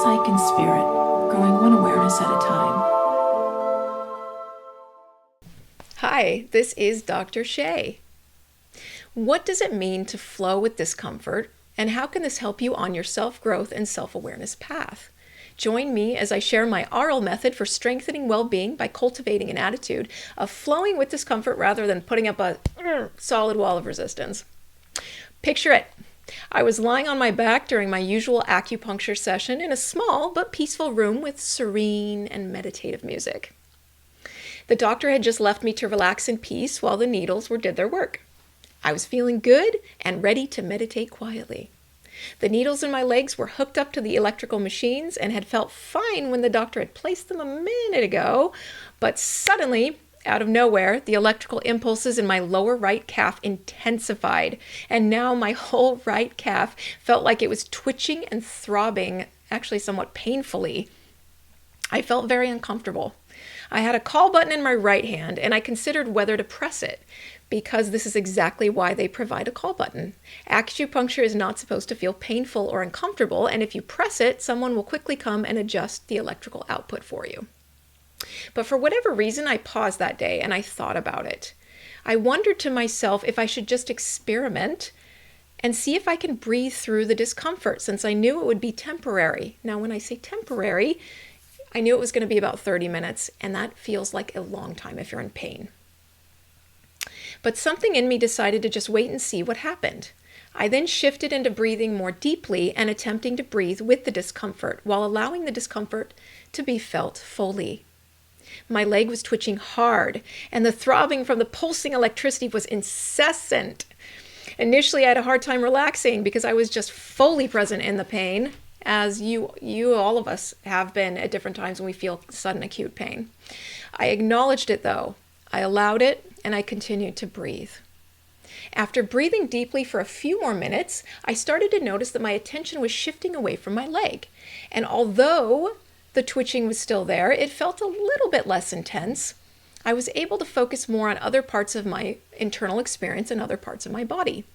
Psych, and Spirit, growing one awareness at a time. Hi, this is Dr. Shay. What does it mean to flow with discomfort, and how can this help you on your self-growth and self-awareness path? Join me as I share my AARL method for strengthening well-being by cultivating an attitude of flowing with discomfort rather than putting up a solid wall of resistance. Picture it. I was lying on my back during my usual acupuncture session in a small but peaceful room with serene and meditative music. The doctor had just left me to relax in peace while the needles did their work. I was feeling good and ready to meditate quietly. The needles in my legs were hooked up to the electrical machines and had felt fine when the doctor had placed them a minute ago, but suddenly, out of nowhere, the electrical impulses in my lower right calf intensified, and now my whole right calf felt like it was twitching and throbbing, actually somewhat painfully. I felt very uncomfortable. I had a call button in my right hand, and I considered whether to press it, because this is exactly why they provide a call button. Acupuncture is not supposed to feel painful or uncomfortable, and if you press it, someone will quickly come and adjust the electrical output for you. But for whatever reason, I paused that day and I thought about it. I wondered to myself if I should just experiment and see if I can breathe through the discomfort, since I knew it would be temporary. Now, when I say temporary, I knew it was going to be about 30 minutes, and that feels like a long time if you're in pain. But something in me decided to just wait and see what happened. I then shifted into breathing more deeply and attempting to breathe with the discomfort while allowing the discomfort to be felt fully. My leg was twitching hard, and the throbbing from the pulsing electricity was incessant. Initially, I had a hard time relaxing because I was just fully present in the pain, as all of us have been at different times when we feel sudden acute pain. I acknowledged it though. I allowed it, and I continued to breathe. After breathing deeply for a few more minutes, I started to notice that my attention was shifting away from my leg. And although the twitching was still there, it felt a little bit less intense. I was able to focus more on other parts of my internal experience and other parts of my body.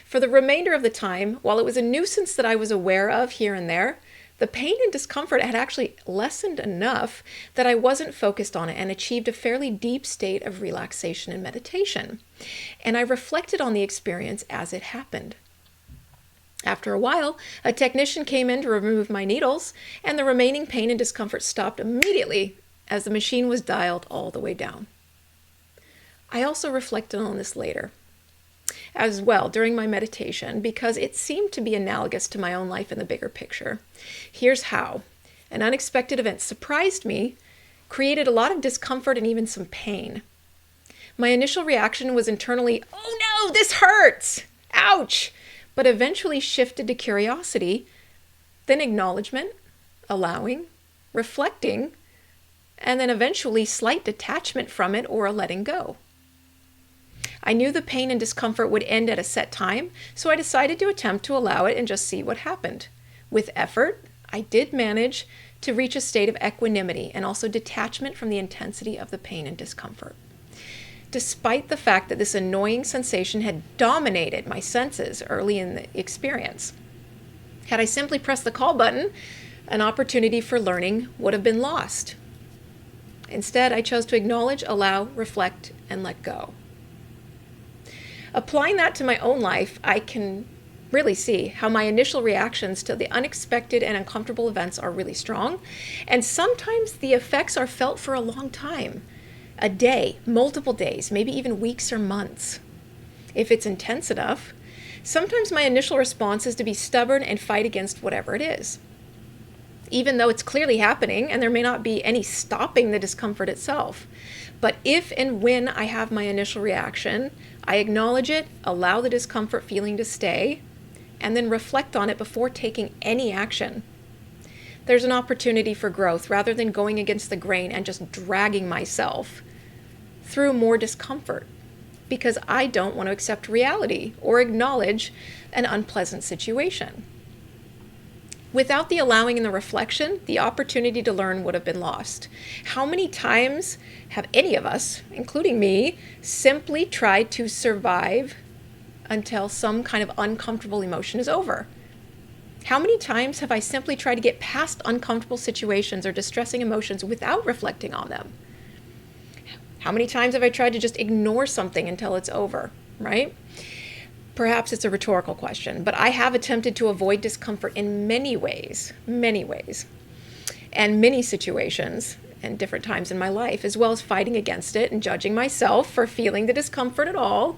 For the remainder of the time, while it was a nuisance that I was aware of here and there, the pain and discomfort had actually lessened enough that I wasn't focused on it and achieved a fairly deep state of relaxation and meditation. And I reflected on the experience as it happened. After a while, a technician came in to remove my needles, and the remaining pain and discomfort stopped immediately as the machine was dialed all the way down. I also reflected on this later as well during my meditation, because it seemed to be analogous to my own life in the bigger picture. Here's how. An unexpected event surprised me, created a lot of discomfort and even some pain. My initial reaction was internally, "Oh no, this hurts! Ouch!" but eventually shifted to curiosity, then acknowledgement, allowing, reflecting, and then eventually slight detachment from it or a letting go. I knew the pain and discomfort would end at a set time, so I decided to attempt to allow it and just see what happened. With effort, I did manage to reach a state of equanimity and also detachment from the intensity of the pain and discomfort. Despite the fact that this annoying sensation had dominated my senses early in the experience. Had I simply pressed the call button, an opportunity for learning would have been lost. Instead, I chose to acknowledge, allow, reflect, and let go. Applying that to my own life, I can really see how my initial reactions to the unexpected and uncomfortable events are really strong, and sometimes the effects are felt for a long time. A day, multiple days, maybe even weeks or months. If it's intense enough, sometimes my initial response is to be stubborn and fight against whatever it is, even though it's clearly happening and there may not be any stopping the discomfort itself. But if and when I have my initial reaction, I acknowledge it, allow the discomfort feeling to stay, and then reflect on it before taking any action. There's an opportunity for growth rather than going against the grain and just dragging myself through more discomfort, because I don't want to accept reality or acknowledge an unpleasant situation. Without the allowing and the reflection, the opportunity to learn would have been lost. How many times have any of us, including me, simply tried to survive until some kind of uncomfortable emotion is over? How many times have I simply tried to get past uncomfortable situations or distressing emotions without reflecting on them? How many times have I tried to just ignore something until it's over, right? Perhaps it's a rhetorical question, but I have attempted to avoid discomfort in many ways, and many situations and different times in my life, as well as fighting against it and judging myself for feeling the discomfort at all,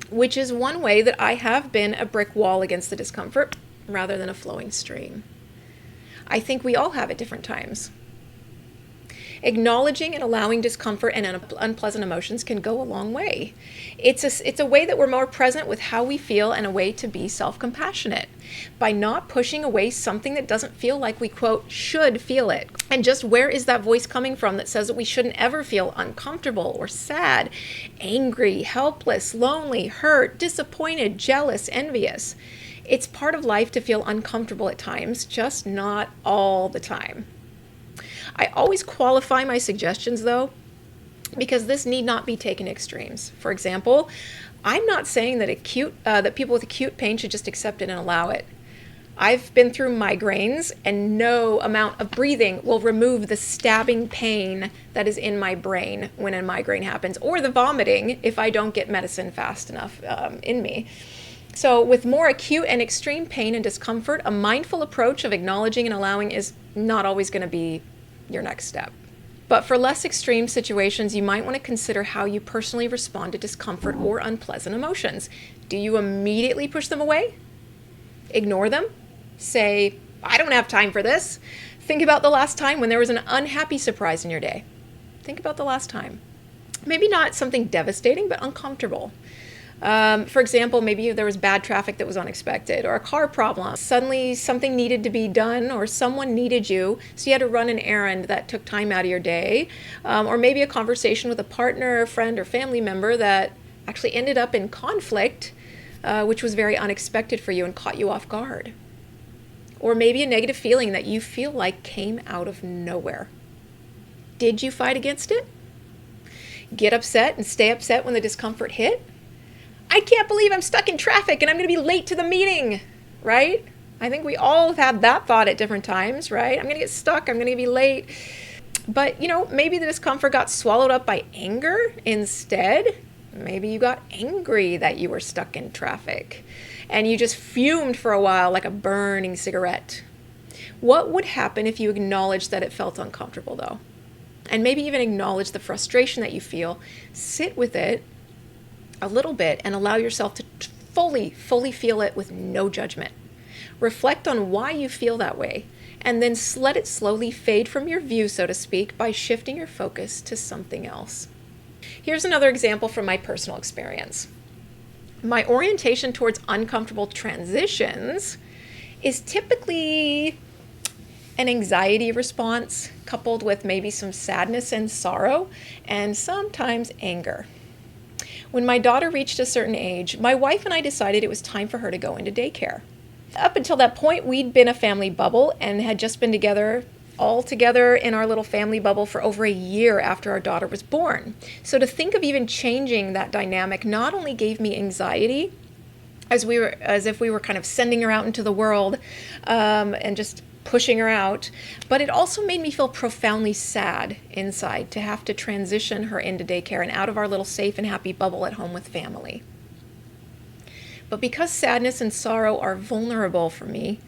which is one way that I have been a brick wall against the discomfort rather than a flowing stream. I think we all have at different times. Acknowledging and allowing discomfort and unpleasant emotions can go a long way. It's a way that we're more present with how we feel and a way to be self-compassionate by not pushing away something that doesn't feel like we, quote, should feel it. And just where is that voice coming from that says that we shouldn't ever feel uncomfortable or sad, angry, helpless, lonely, hurt, disappointed, jealous, envious? It's part of life to feel uncomfortable at times, just not all the time. I always qualify my suggestions, though, because this need not be taken to extremes. For example, I'm not saying that that people with acute pain should just accept it and allow it. I've been through migraines, and no amount of breathing will remove the stabbing pain that is in my brain when a migraine happens, or the vomiting if I don't get medicine fast enough in me. So with more acute and extreme pain and discomfort, a mindful approach of acknowledging and allowing is not always going to be your next step. But for less extreme situations, you might want to consider how you personally respond to discomfort or unpleasant emotions. Do you immediately push them away? Ignore them? Say, I don't have time for this. Think about the last time when there was an unhappy surprise in your day. Think about the last time. Maybe not something devastating, but uncomfortable. For example, maybe there was bad traffic that was unexpected, or a car problem. Suddenly something needed to be done, or someone needed you, so you had to run an errand that took time out of your day. Or maybe a conversation with a partner, friend, or family member that actually ended up in conflict, which was very unexpected for you and caught you off guard. Or maybe a negative feeling that you feel like came out of nowhere. Did you fight against it? Get upset and stay upset when the discomfort hit? I can't believe I'm stuck in traffic and I'm going to be late to the meeting, right? I think we all have had that thought at different times, right? I'm going to get stuck. I'm going to be late. But, maybe the discomfort got swallowed up by anger instead. Maybe you got angry that you were stuck in traffic and you just fumed for a while like a burning cigarette. What would happen if you acknowledged that it felt uncomfortable, though? And maybe even acknowledge the frustration that you feel. Sit with it a little bit and allow yourself to fully feel it with no judgment. Reflect on why you feel that way, and then let it slowly fade from your view, so to speak, by shifting your focus to something else. Here's another example from my personal experience. My orientation towards uncomfortable transitions is typically an anxiety response coupled with maybe some sadness and sorrow, and sometimes anger. When my daughter reached a certain age, my wife and I decided it was time for her to go into daycare. Up until that point, we'd been a family bubble and had just been all together in our little family bubble for over a year after our daughter was born. So to think of even changing that dynamic not only gave me anxiety, as if we were kind of sending her out into the world and just pushing her out, but it also made me feel profoundly sad inside to have to transition her into daycare and out of our little safe and happy bubble at home with family. But because sadness and sorrow are vulnerable for me,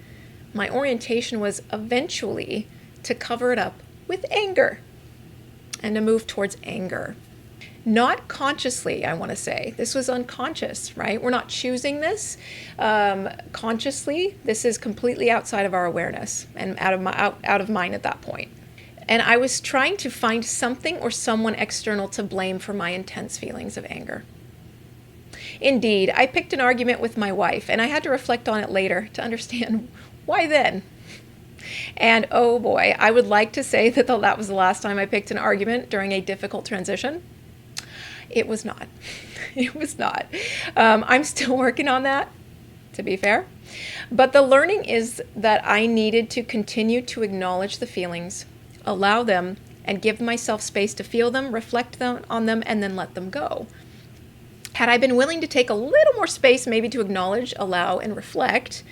my orientation was eventually to cover it up with anger and to move towards anger. Not consciously, I want to say. This was unconscious, right? We're not choosing this consciously. This is completely outside of our awareness and out of mind at that point. And I was trying to find something or someone external to blame for my intense feelings of anger. Indeed, I picked an argument with my wife, and I had to reflect on it later to understand why then. And oh boy, I would like to say that that was the last time I picked an argument during a difficult transition. It was not. It was not. I'm still working on that, to be fair. But the learning is that I needed to continue to acknowledge the feelings, allow them, and give myself space to feel them, reflect on them, and then let them go. Had I been willing to take a little more space maybe to acknowledge, allow, and reflect,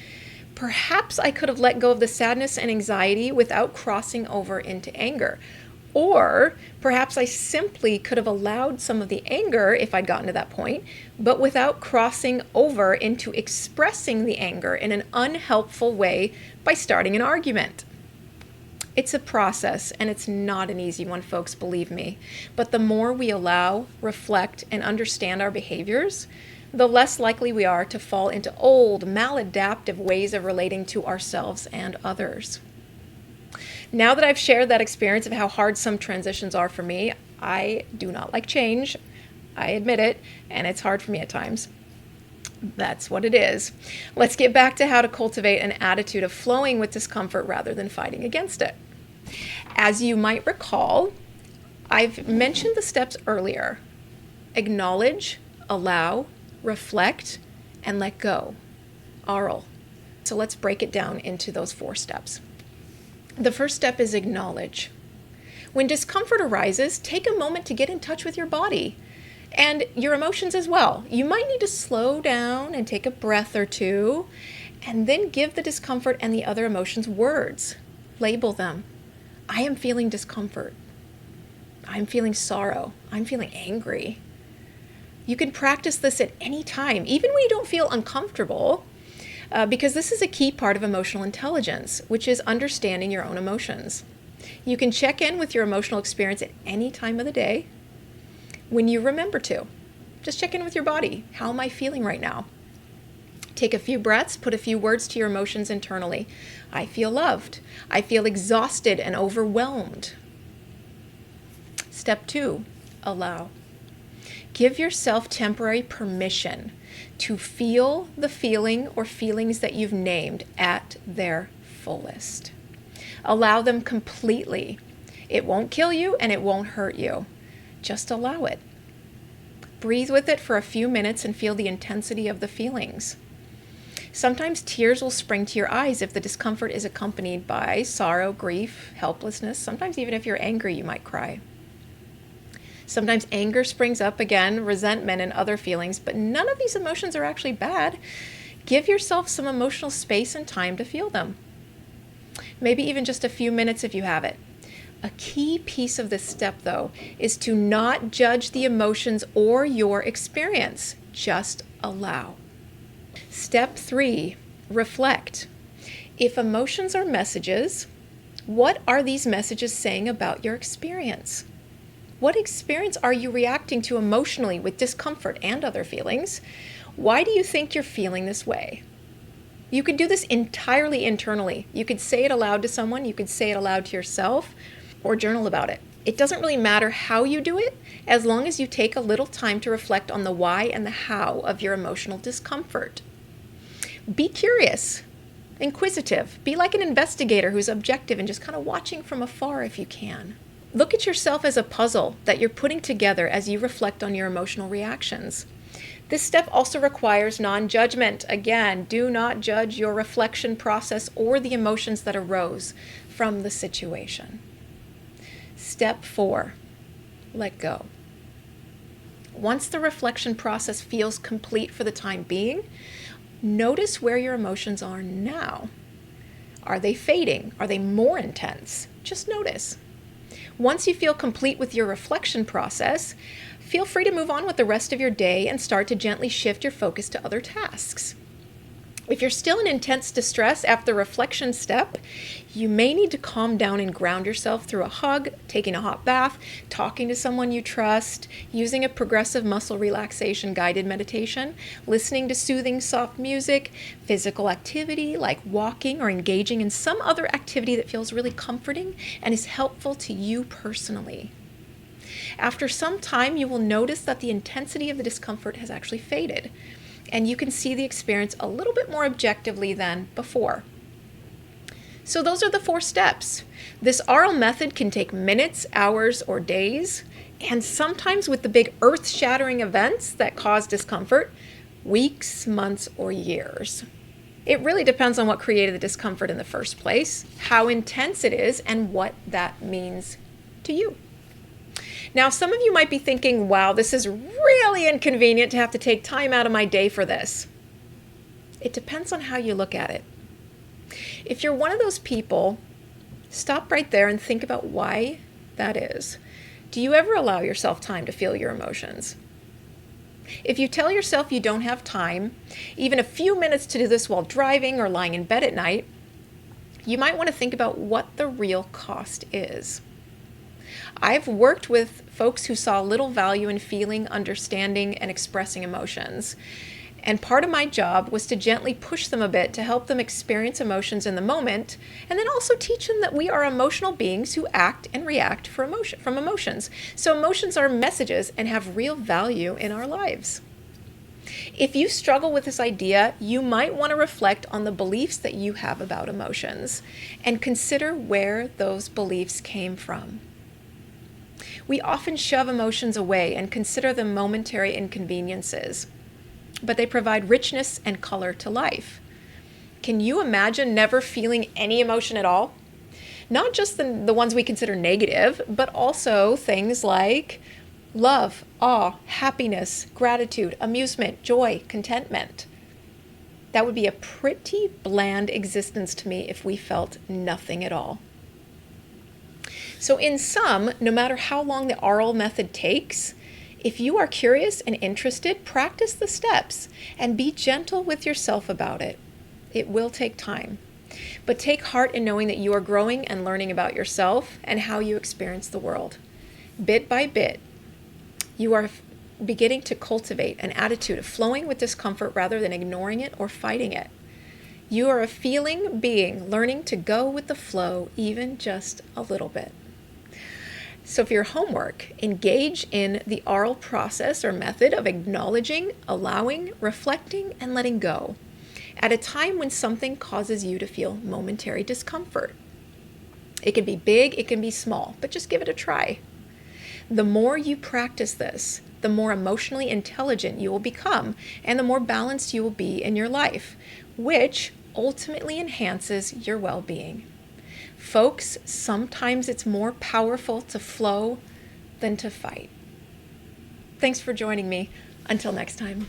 Perhaps I could have let go of the sadness and anxiety without crossing over into anger. Or perhaps I simply could have allowed some of the anger if I'd gotten to that point, but without crossing over into expressing the anger in an unhelpful way by starting an argument. It's a process, and it's not an easy one, folks, believe me. But the more we allow, reflect, and understand our behaviors, the less likely we are to fall into old, maladaptive ways of relating to ourselves and others. Now that I've shared that experience of how hard some transitions are for me, I do not like change. I admit it, and it's hard for me at times. That's what it is. Let's get back to how to cultivate an attitude of flowing with discomfort rather than fighting against it. As you might recall, I've mentioned the steps earlier. Acknowledge, allow, reflect, and let go. AARL. So let's break it down into those 4 steps. The first step is acknowledge. When discomfort arises, take a moment to get in touch with your body and your emotions as well. You might need to slow down and take a breath or two, and then give the discomfort and the other emotions words. Label them. I am feeling discomfort. I'm feeling sorrow. I'm feeling angry. You can practice this at any time, even when you don't feel uncomfortable, because this is a key part of emotional intelligence, which is understanding your own emotions. You can check in with your emotional experience at any time of the day when you remember to. Just check in with your body. How am I feeling right now? Take a few breaths, put a few words to your emotions internally. I feel loved. I feel exhausted and overwhelmed. Step 2, allow. Give yourself temporary permission to feel the feeling or feelings that you've named at their fullest. Allow them completely. It won't kill you and it won't hurt you. Just allow it. Breathe with it for a few minutes and feel the intensity of the feelings. Sometimes tears will spring to your eyes if the discomfort is accompanied by sorrow, grief, helplessness. Sometimes even if you're angry, you might cry. Sometimes anger springs up again, resentment and other feelings, but none of these emotions are actually bad. Give yourself some emotional space and time to feel them. Maybe even just a few minutes if you have it. A key piece of this step, though, is to not judge the emotions or your experience. Just allow. Step 3, reflect. If emotions are messages, what are these messages saying about your experience? What experience are you reacting to emotionally with discomfort and other feelings? Why do you think you're feeling this way? You could do this entirely internally. You could say it aloud to someone, you could say it aloud to yourself, or journal about it. It doesn't really matter how you do it, as long as you take a little time to reflect on the why and the how of your emotional discomfort. Be curious, inquisitive. Be like an investigator who's objective and just kind of watching from afar if you can. Look at yourself as a puzzle that you're putting together as you reflect on your emotional reactions. This step also requires non-judgment. Again, do not judge your reflection process or the emotions that arose from the situation. Step 4, let go. Once the reflection process feels complete for the time being, notice where your emotions are now. Are they fading? Are they more intense? Just notice. Once you feel complete with your reflection process, feel free to move on with the rest of your day and start to gently shift your focus to other tasks. If you're still in intense distress after the reflection step, you may need to calm down and ground yourself through a hug, taking a hot bath, talking to someone you trust, using a progressive muscle relaxation guided meditation, listening to soothing soft music, physical activity like walking or engaging in some other activity that feels really comforting and is helpful to you personally. After some time, you will notice that the intensity of the discomfort has actually faded, and you can see the experience a little bit more objectively than before. So those are the 4 steps. This AARL method can take minutes, hours, or days, and sometimes with the big earth-shattering events that cause discomfort, weeks, months, or years. It really depends on what created the discomfort in the first place, how intense it is, and what that means to you. Now, some of you might be thinking, wow, this is really inconvenient to have to take time out of my day for this. It depends on how you look at it. If you're one of those people, stop right there and think about why that is. Do you ever allow yourself time to feel your emotions? If you tell yourself you don't have time, even a few minutes to do this while driving or lying in bed at night, you might want to think about what the real cost is. I've worked with folks who saw little value in feeling, understanding, and expressing emotions. And part of my job was to gently push them a bit to help them experience emotions in the moment, and then also teach them that we are emotional beings who act and react from emotions. So emotions are messages and have real value in our lives. If you struggle with this idea, you might want to reflect on the beliefs that you have about emotions and consider where those beliefs came from. We often shove emotions away and consider them momentary inconveniences, but they provide richness and color to life. Can you imagine never feeling any emotion at all? Not just the ones we consider negative, but also things like love, awe, happiness, gratitude, amusement, joy, contentment. That would be a pretty bland existence to me if we felt nothing at all. So in sum, no matter how long the AARL method takes, if you are curious and interested, practice the steps and be gentle with yourself about it. It will take time, but take heart in knowing that you are growing and learning about yourself and how you experience the world. Bit by bit, you are beginning to cultivate an attitude of flowing with discomfort rather than ignoring it or fighting it. You are a feeling being learning to go with the flow, even just a little bit. So for your homework, engage in the AARL process or method of acknowledging, allowing, reflecting, and letting go at a time when something causes you to feel momentary discomfort. It can be big, it can be small, but just give it a try. The more you practice this, the more emotionally intelligent you will become and the more balanced you will be in your life, which ultimately enhances your well-being. Folks, sometimes it's more powerful to flow than to fight. Thanks for joining me. Until next time.